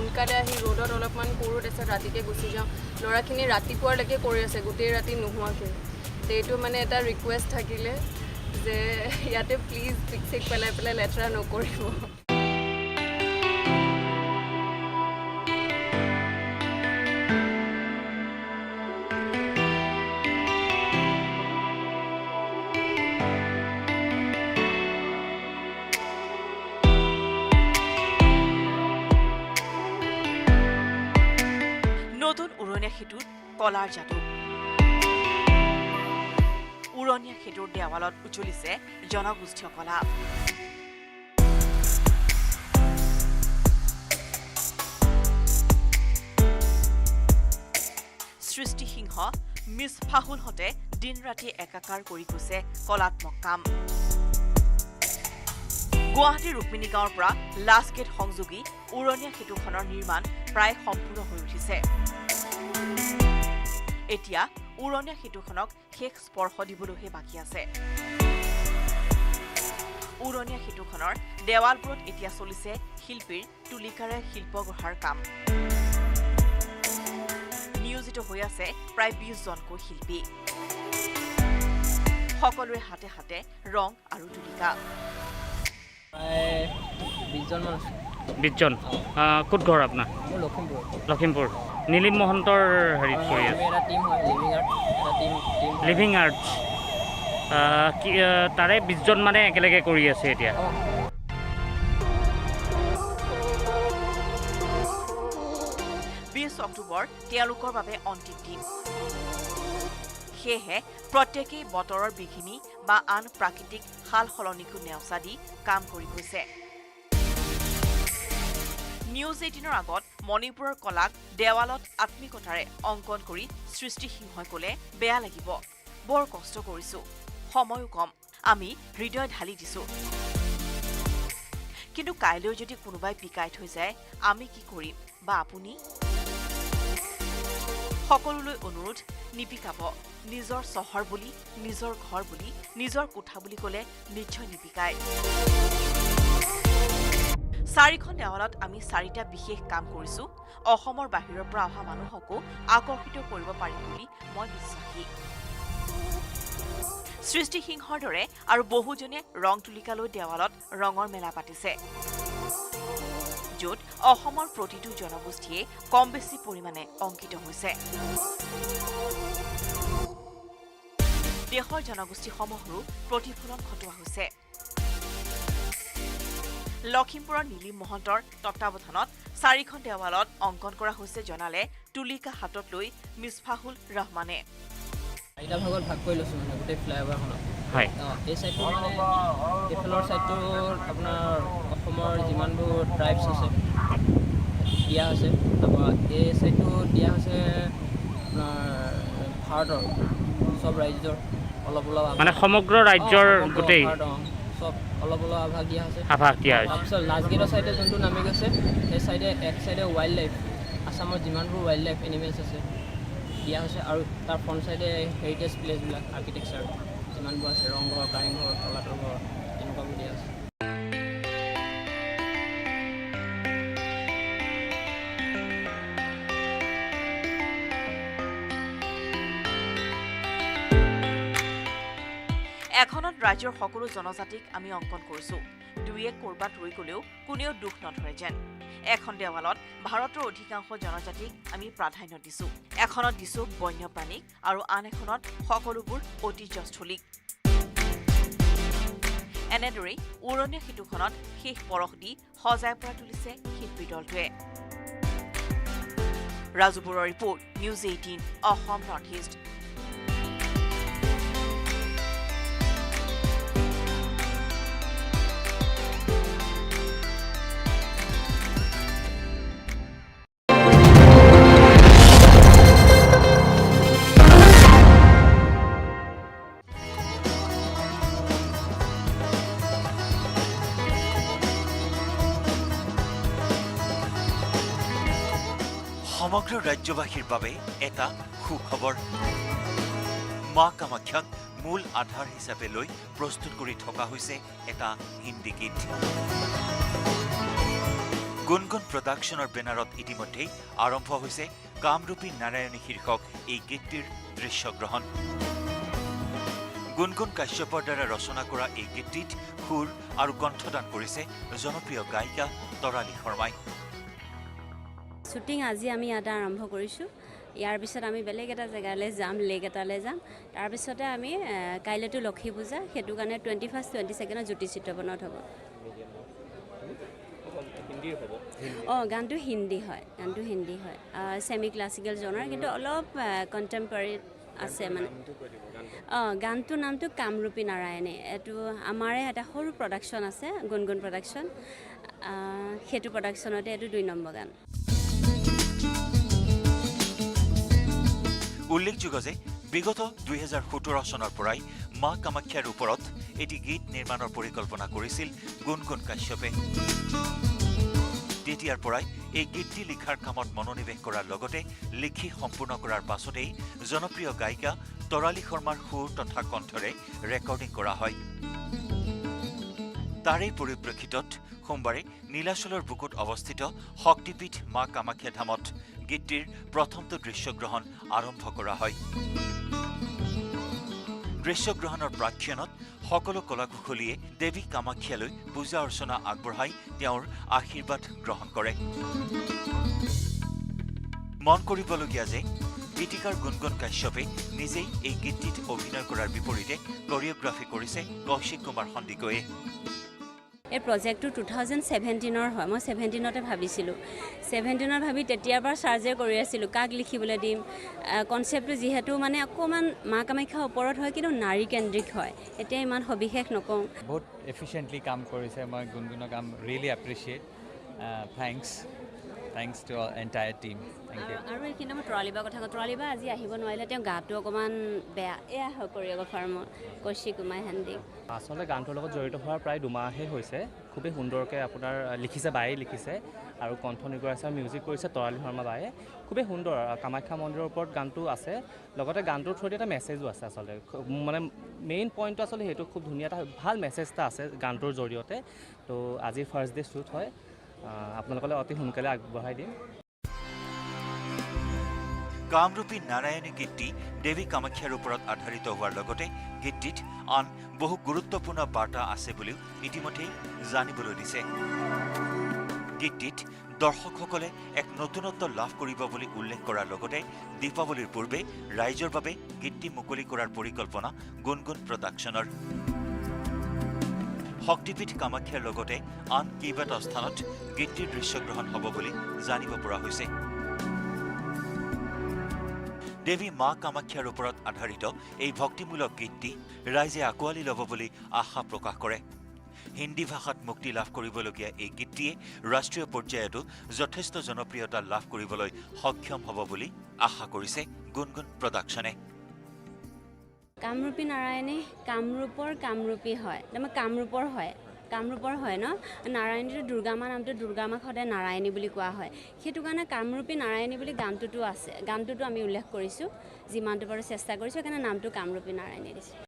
সোনকালে আহি ৰ'দত অলপমান কৰোঁ তাৰপিছত ৰাতিকে গুচি যাওঁ ল'ৰাখিনি ৰাতিপুৱালৈকে কৰি আছে গোটেই ৰাতি নোহোৱাকৈ এইটো মানে এটা ৰিকুৱেষ্ট থাকিলে যে ইয়াতে প্লিজ পিক চিক পেলাই লেতেৰা নকৰিব নতুন উৰণীয়া সেতুত কলাৰ যাদু উৰণীয়া সেতুৰ দেৱালত উজ্বলিছে জনগোষ্ঠীয় কলা সৃষ্টি সিংহ মিছফাহুলহঁতে দিন ৰাতি একাকাৰ কৰি গৈছে কলাত্মক কাম গুৱাহাটীৰ ৰুক্মিণী গাঁৱৰ পৰা লাষ্ট গেট সংযোগী উৰণীয়া সেতুখনৰ নিৰ্মাণ প্ৰায় সম্পূৰ্ণ হৈ উঠিছে এতিয়া উৰণীয়া সেতুখনক শেষ স্পৰ্শ দিবলৈহে বাকী আছে উৰণীয়া সেতুখনৰ দেৱালবোৰত এতিয়া চলিছে শিল্পীৰ তুলিকাৰে শিল্প গঢ়াৰ কাম নিয়োজিত হৈ আছে প্ৰায় 20 জনকৈ শিল্পী সকলোৰে হাতে হাতে ৰং আৰু তুলিকা 20 জন ক'ত ঘৰ আপোনাৰ লখিমপুৰ নীলিম মহন্তৰ হেৰিত কৰি আছে লিভিং আৰ্ট তাৰে 20 জন মানে একেলগে কৰি আছে এতিয়া 20 অক্টোবৰ তেওঁলোকৰ বাবে অন্তিম দিন সেয়েহে প্ৰত্যেকেই বতৰৰ বিঘিনি বা আন প্ৰাকৃতিক সাল সলনিকো নেওচা দি কাম কৰি গৈছে নিউজ 18ৰ আগত মণিপুৰৰ কলাক দেৱালত আত্মিকতাৰে অংকন কৰি সৃষ্টি সিংহই ক'লে বেয়া লাগিব বৰ কষ্ট কৰিছো সময়ো কম আমি হৃদয় ঢালি দিছো কিন্তু কাইলৈ যদি কোনোবাই পিকাই থৈ যায় আমি কি কৰিম বা আপুনি সকলোলৈ অনুৰোধ নিপিকাব নিজৰ চহৰ বুলি নিজৰ ঘৰ বুলি নিজৰ কোঠা বুলি ক'লে নিশ্চয় নিপিকায় 4খন দেৱালত আমি 4টা বিশেষ কাম কৰিছো অসমৰ বাহিৰৰ পৰা অহা মানুহকো আকৰ্ষিত কৰিব পাৰিম বুলি মই বিশ্বাসী সৃষ্টি সিংহৰ দৰে আৰু বহুজনে ৰং তুলিকালৈ দেৱালত ৰঙৰ মেলা পাতিছে য'ত অসমৰ প্ৰতিটো জনগোষ্ঠীয়ে কম বেছি পৰিমাণে অংকিত হৈছে দেশৰ জনগোষ্ঠীসমূহৰো প্ৰতিফলন ঘটোৱা হৈছে লখিমপুৰৰ নীলিম মহন্তৰ তত্বাৱধানত 4খন দেৱালত অংকন কৰা হৈছে জনালে তুলিকা হাতত লৈ মিছফাহুল ৰহমানে এটা ভাগত ভাগ কৰি লৈছোঁ মানে গোটেই ফ্লাইঅভাৰখনত হয় এই চাইডটো মানে এইফালৰ চাইডটো আপোনাৰ অসমৰ যিমানবোৰ ট্ৰাইবছ আছে দিয়া হৈছে তাৰপৰা এই চাইডটো দিয়া হৈছে আপোনাৰ ভাৰতৰ চব ৰাজ্যৰ অলপ মানে সমগ্ৰ ৰাজ্যৰ গোটেই চব অলপ আভাস দিয়া হৈছে তাৰপিছত লাষ্ট গেটৰ চাইডে যোনটো নামি গৈছে সেই চাইডে এক চাইডে ৱাইল্ড লাইফ আছামৰ যিমানবোৰ ৱাইল্ড লাইফ এনিমেলছ আছে দিয়া হৈছে আৰু তাৰ ফ্ৰণ্ট চাইডে হেৰিটেজ প্লেচবিলাক আৰ্কিটেকচাৰ যিমানবোৰ আছে ৰংঘৰ কাৰেংঘৰ তলাতল ঘৰ তেনেকুৱাবোৰ দিয়া আছে এখনত ৰাজ্যৰ সকলো জনজাতিক আমি অংকন কৰিছো দুয়ে কৰবাত ৰৈ গলেও কোনেও দুখ নধৰে যেন এখন দেৱালত ভাৰতৰ অধিকাংশ জনজাতিক আমি প্ৰাধান্য দিছো এখনত দিছো বন্যপ্ৰাণীক আৰু আন এখনত সকলোবোৰ ঐতিহ্যস্থলীক এনেদৰেই উৰণীয়া সেতুখনত শেষ পৰশ দি সজাই পৰা তুলিছে শিল্পী দলটোৱে ৰাজু বৰুৱাৰ report news 18 Assam north east সমগ্ৰ ৰাজ্যবাসীৰ বাবে এটা সুখবৰ মা কামাখ্যাক মূল আধাৰ হিচাপে লৈ প্ৰস্তুত কৰি থকা হৈছে এটা হিন্দী গীত গুণগুণ প্ৰডাকশ্যনৰ বেনাৰত ইতিমধ্যেই আৰম্ভ হৈছে কামৰূপী নাৰায়ণী শীৰ্ষক এই গীতটিৰ দৃশ্যগ্ৰহণ। গুণগুণ কাশ্যপৰ দ্বাৰা ৰচনা কৰা এই গীতটিত সুৰ আৰু কণ্ঠদান কৰিছে জনপ্ৰিয় গায়িকা তৰালী শৰ্মাই। শ্বুটিং আজি আমি ইয়াতে আৰম্ভ কৰিছোঁ। ইয়াৰ পিছত আমি বেলেগ এটা জেগালৈ যাম, লেক এটালৈ যাম। তাৰপিছতে আমি কাইলৈতো লক্ষী পূজা, সেইটো কাৰণে 21, 22 জ্যোতি চিত্ৰবনত হ'ব। গানটো হিন্দী হয়, ছেমি ক্লাছিকেল জনাৰ, কিন্তু অলপ কণ্টেম্পৰেৰী আছে মানে। গানটোৰ নামটো কামৰূপী নাৰায়ণী। এইটো আমাৰে এটা সৰু প্ৰডাকশ্যন আছে, গুণগুণ প্ৰডাকশ্যন। সেইটো প্ৰডাকশ্যনতে এইটো 2 নম্বৰ গান। উল্লেখযোগ্য যে বিগত 2017 চনৰ পৰাই মা কামাখ্যাৰ ওপৰত এটি গীত নিৰ্মাণৰ পৰিকল্পনা কৰিছিল গুণগুণ কাশ্যপে। তেতিয়াৰ পৰাই এই গীতটি লিখাৰ কামত মনোনিৱেশ কৰাৰ লগতে লিখি সম্পূৰ্ণ কৰাৰ পাছতেই জনপ্ৰিয় গায়িকা তৰালী শৰ্মাৰ সুৰ তথা কণ্ঠৰে ৰেকৰ্ডিং কৰা হয়। তাৰেই পৰিপ্ৰেক্ষিতত সোমবাৰে নীলাচলৰ বুকুত অৱস্থিত শক্তিপীঠ মা কামাখ্যা ধামত গীতটিৰ প্ৰথমটো দৃশ্যগ্ৰহণ আৰম্ভ কৰা হয়। দৃশ্যগ্ৰহণৰ প্ৰাক্ষণত সকলো কলাকুশলীয়ে দেৱী কামাখ্যালৈ পূজা অৰ্চনা আগবঢ়াই তেওঁৰ আশীৰ্বাদ গ্ৰহণ কৰে। মন কৰিবলগীয়া যে গীতিকাৰ গুণগুণ কাশ্যপে নিজেই এই গীতটিত অভিনয় কৰাৰ বিপৰীতে কৰিঅগ্ৰাফী কৰিছে কৌশিক কুমাৰ সন্দিকৈয়ে। এই প্ৰজেক্টটো 2017 হয়। মই 17তে ভাবিছিলোঁ। 17ত ভাবি তেতিয়াৰ পৰা চাৰ্জে কৰি আছিলোঁ কাক লিখিবলৈ দিম। কনচেপ্টটো যিহেতু মানে অকণমান মা কামাখ্যাৰ ওপৰত হয়, কিন্তু নাৰী কেন্দ্ৰিক হয়। এতিয়া ইমান সবিশেষ নকওঁ। বহুত এফিচিয়েণ্টলি কাম কৰিছে। মই গুণগুণৰ কাম really appreciate. Thanks to entire team. Thank you. আৰু এইখিনি মই তৰালীবাৰ কথা কওঁ। তৰালীবাৰ আজি আহিব নোৱাৰিলে, তেওঁ গাটো অকণমান বেয়া। এয়া হয় কৰিঅগ্ৰাফাৰ মোৰ কৌশিক কুমাৰ সন্দিকৈ। আচলতে গানটোৰ লগত জড়িত হোৱাৰ প্ৰায় 2 মাহেই হৈছে। খুবেই সুন্দৰকৈ আপোনাৰ লিখিছে, বায়ে লিখিছে আৰু কণ্ঠ নিগৰাইছে আৰু মিউজিক কৰিছে তৰালী শৰ্মা বায়ে। খুবেই সুন্দৰ। কামাখ্যা মন্দিৰৰ ওপৰত গানটো আছে, লগতে গানটোৰ থ্ৰুদি এটা মেছেজো আছে। আচলতে মানে মেইন পইণ্টটো আচলতে সেইটো, খুব ধুনীয়া এটা ভাল মেছেজ এটা আছে গানটোৰ জৰিয়তে। তো আজি ফাৰ্ষ্ট ডে শ্বুট হয়, আপোনালোকলৈ অতি সোনকালে আগবঢ়াই দিম। কামৰূপী নাৰায়ণী গীতটি দেৱী কামাখ্যাৰ ওপৰত আধাৰিত হোৱাৰ লগতে গীতটিত আন বহু গুৰুত্বপূৰ্ণ বাৰ্তা আছে বুলিও ইতিমধ্যেই জানিবলৈ দিছে। গীতটিত দৰ্শকসকলে এক নতুনত্ব লাভ কৰিব বুলি উল্লেখ কৰাৰ লগতে দীপাৱলীৰ পূৰ্বে ৰাইজৰ বাবে গীতটি মুকলি কৰাৰ পৰিকল্পনা গুণগুণ প্ৰডাকশ্যনৰ। শক্তিপীঠ কামাখ্যাৰ লগতে আন কেইবাটাও স্থানত গীতটিৰ দৃশ্যগ্ৰহণ হ'ব বুলি জানিব পৰা হৈছে। দেৱী মা কামাখ্যাৰ ওপৰত আধাৰিত এই ভক্তিমূলক গীতটি ৰাইজে আঁকোৱালি ল'ব বুলি আশা প্ৰকাশ কৰে। হিন্দী ভাষাত মুক্তি লাভ কৰিবলগীয়া এই গীতটিয়ে ৰাষ্ট্ৰীয় পৰ্যায়তো যথেষ্ট জনপ্ৰিয়তা লাভ কৰিবলৈ সক্ষম হ'ব বুলি আশা কৰিছে গুণগুণ প্ৰডাকশ্যনে। কামৰূপী নাৰায়ণী কামৰূপী হয়, তাৰমানে কামৰূপৰ হয় ন। নাৰায়ণীটো দুৰ্গা মা, নামটো দুৰ্গা মাক সদায় নাৰায়ণী বুলি কোৱা হয়। সেইটো কাৰণে কামৰূপী নাৰায়ণী বুলি গানটোতো আছে। গানটোতো আমি উল্লেখ কৰিছোঁ, যিমানটো পাৰোঁ চেষ্টা কৰিছোঁ, সেইকাৰণে নামটো কামৰূপী নাৰায়ণী দিছোঁ।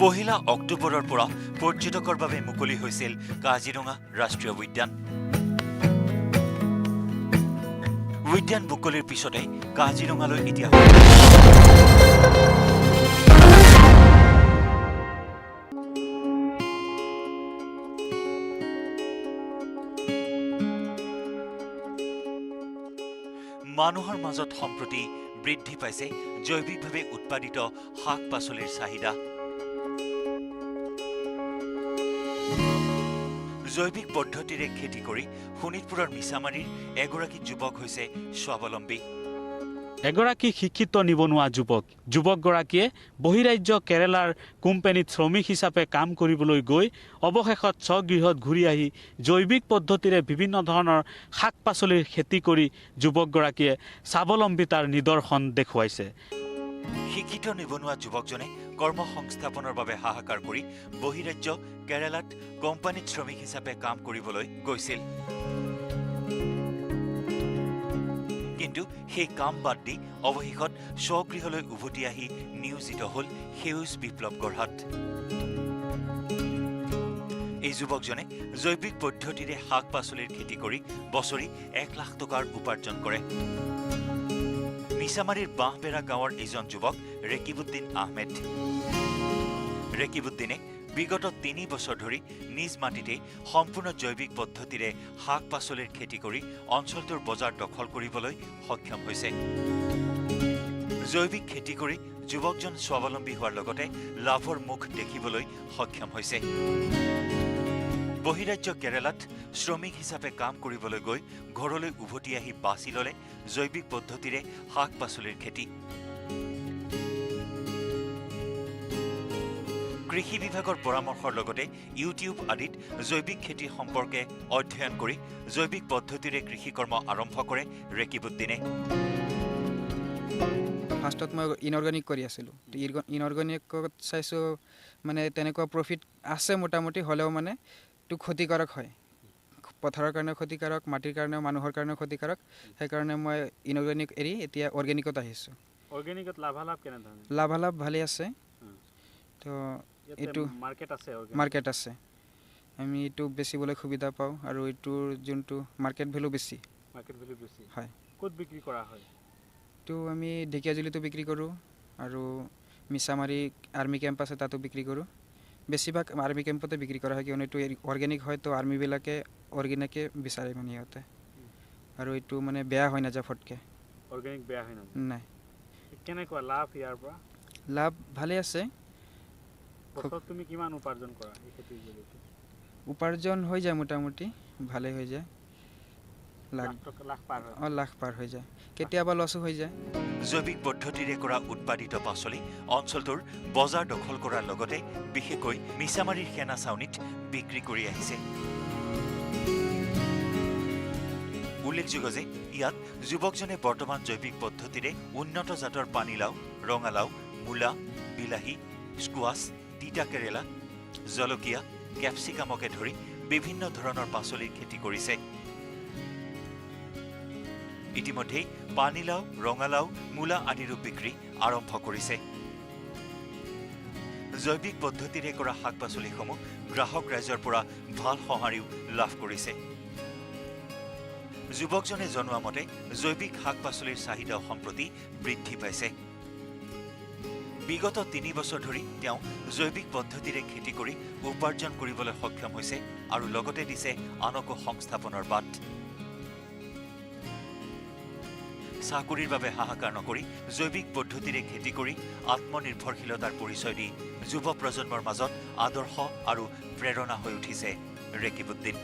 পহিলা অক্টোবৰৰ পৰা পৰ্যটকৰ বাবে মুকলি হৈছিল কাজিৰঙা ৰাষ্ট্ৰীয় উদ্যান। উদ্যান মুকলিৰ পিছতে কাজিৰঙালৈ এতিয়া মানুহৰ মাজত সম্প্ৰতি বৃদ্ধি পাইছে জৈৱিকভাৱে উৎপাদিত শাক পাচলিৰ চাহিদা। জৈৱিক পদ্ধতিৰে খেতি কৰি শোণিতপুৰৰ মিছামাৰীৰ এগৰাকী যুৱক হৈছে স্বাৱলম্বী। এগৰাকী শিক্ষিত নিবনুৱা যুৱকগৰাকীয়ে বহিৰাজ্য কেৰালাৰ কোম্পানীত শ্ৰমিক হিচাপে কাম কৰিবলৈ গৈ অৱশেষত স্বগৃহত ঘূৰি আহি জৈৱিক পদ্ধতিৰে বিভিন্ন ধৰণৰ শাক পাচলিৰ খেতি কৰি যুৱকগৰাকীয়ে স্বাৱলম্বিতাৰ নিদৰ্শন দেখুৱাইছে। শিক্ষিত নিবনুৱা যুৱকজনে কৰ্মসংস্থাপনৰ বাবে হাহাকাৰ কৰি বহিৰাজ্য কেৰালাত কোম্পানীত শ্ৰমিক হিচাপে কাম কৰিবলৈ গৈছিল। কিন্তু সেই কাম বাদ দি অৱশেষত স্বগৃহলৈ উভতি আহি নিয়োজিত হ'ল সেউজ বিপ্লৱ গঢ়াত। এই যুৱকজনে জৈৱিক পদ্ধতিৰে শাক পাচলিৰ খেতি কৰি বছৰি 1 লাখ টকাৰ উপাৰ্জন কৰে। মিছামাৰীৰ বাঁহবেৰা গাঁৱৰ এজন যুৱক ৰেকিবুদ্দিন আহমেদ। ৰেকিবুদ্দিনে বিগত 3 বছৰ ধৰি নিজ মাটিতে সম্পূৰ্ণ জৈৱিক পদ্ধতিৰে শাক পাচলিৰ খেতি কৰি অঞ্চলটোৰ বজাৰ দখল কৰিবলৈ সক্ষম হৈছে। জৈৱিক খেতি কৰি যুৱকজন স্বাৱলম্বী হোৱাৰ লগতে লাভৰ মুখ দেখিবলৈ সক্ষম হৈছে। বহিৰাজ্য কেৰালাত শ্ৰমিক হিচাপে কাম কৰিবলৈ গৈ ঘৰলৈ উভতি আহি বাছি ল'লে জৈৱিক পদ্ধতিৰে শাক পাচলিৰ খেতি। কৃষি বিভাগৰ পৰামৰ্শৰ লগতে ইউটিউব আদিত জৈৱিক খেতি সম্পৰ্কে অধ্যয়ন কৰি জৈৱিক পদ্ধতিৰে কৃষিকৰ্ম আৰম্ভ কৰে ৰেকিবুদ্দিনে। ফাৰ্ষ্টত মই ইনঅৰ্গেনিক কৰি আছিলোঁ। ইনঅৰ্গেনিকত চাইছোঁ মানে তেনেকুৱা প্ৰফিট আছে মোটামুটি, হ'লেও মানে এইটো ক্ষতিকাৰক হয়। পথাৰৰ কাৰণে ক্ষতিকাৰক, মাটিৰ কাৰণেও, মানুহৰ কাৰণেও ক্ষতিকাৰক। সেইকাৰণে মই ইনঅৰ্গেনিক এৰি এতিয়া অৰ্গেনিকত আহিছোঁ। অৰ্গেনিকত লাভালাভ কেনেধৰণে? লাভালাভ ভালেই আছে। তো এইটো মাৰ্কেট আছে, আমি এইটো বেচিবলৈ সুবিধা পাওঁ আৰু এইটোৰ যোনটো মাৰ্কেট ভেলু বেছি। হয়। ক'ত বিক্ৰী কৰা হয়? এইটো আমি ঢেকীয়াজুলিতো বিক্ৰী কৰোঁ আৰু মিছামাৰী আৰ্মি কেম্প আছে তাতো বিক্ৰী কৰোঁ। বেছিভাগ আৰ্মি কেম্পতে বিক্ৰী কৰা হয়, কিয়নো এইটো অৰ্গেনিক হয়, তো আৰ্মিবিলাকে অৰ্গেনিকে বিচাৰে মানে সিহঁতে। আৰু এইটো মানে বেয়া হৈ নাযায় ফটকে। অৰ্গেনিক বেয়া হয় নাযায়? নাই। কেনেকুৱা লাভ ইয়াৰ পৰা? লাভ ভালে আছে। তুমি কিমান উপাৰ্জন কৰা এই খেতিৰ জৰিয়তে? উপাৰ্জন হৈ যায় মোটামুটি, ভালে হৈ যায়। লাখ পাৰ হৈ যায়, কেতিয়াবা লছো হৈ যায়। জৈৱিক পদ্ধতিৰে কৰা উৎপাদিত পাচলি অঞ্চলটোৰ বজাৰ দখল কৰাৰ লগতে বিশেষকৈ মিছামাৰীৰ সেনা ছাউনীত বিক্ৰী কৰি আহিছে। উল্লেখযোগ্য যে ইয়াত যুৱকজনে বৰ্তমান জৈৱিক পদ্ধতিৰে উন্নত জাতৰ পানীলাও, ৰঙালাও, মূলা, বিলাহী, স্কোৱাছ, তিতা কেৰেলা, জলকীয়া, কেপচিকামকে ধৰি বিভিন্ন ধৰণৰ পাচলিৰ খেতি কৰিছে। ইতিমধ্যেই পানীলাও, ৰঙালাও, মূলা আদিৰো বিক্ৰী আৰম্ভ কৰিছে। জৈৱিক পদ্ধতিৰে কৰা শাক পাচলিসমূহ গ্ৰাহক ৰাইজৰ পৰা ভাল সঁহাৰিও লাভ কৰিছে। যুৱকজনে জনোৱা মতে জৈৱিক শাক পাচলিৰ চাহিদাও সম্প্ৰতি বৃদ্ধি পাইছে। বিগত 3 বছৰ ধৰি তেওঁ জৈৱিক পদ্ধতিৰে খেতি কৰি উপাৰ্জন কৰিবলৈ সক্ষম হৈছে আৰু লগতে দিছে আনকো সংস্থাপনৰ বাট। চাকৰিৰ বাবে হাহাকাৰ নকৰি জৈৱিক পদ্ধতিৰে খেতি কৰি আত্মনিৰ্ভৰশীলতাৰ পৰিচয় দি যুৱ প্ৰজন্মৰ মাজত আদৰ্শ আৰু প্ৰেৰণা হৈ উঠিছে ৰেকিবুদ্দিন।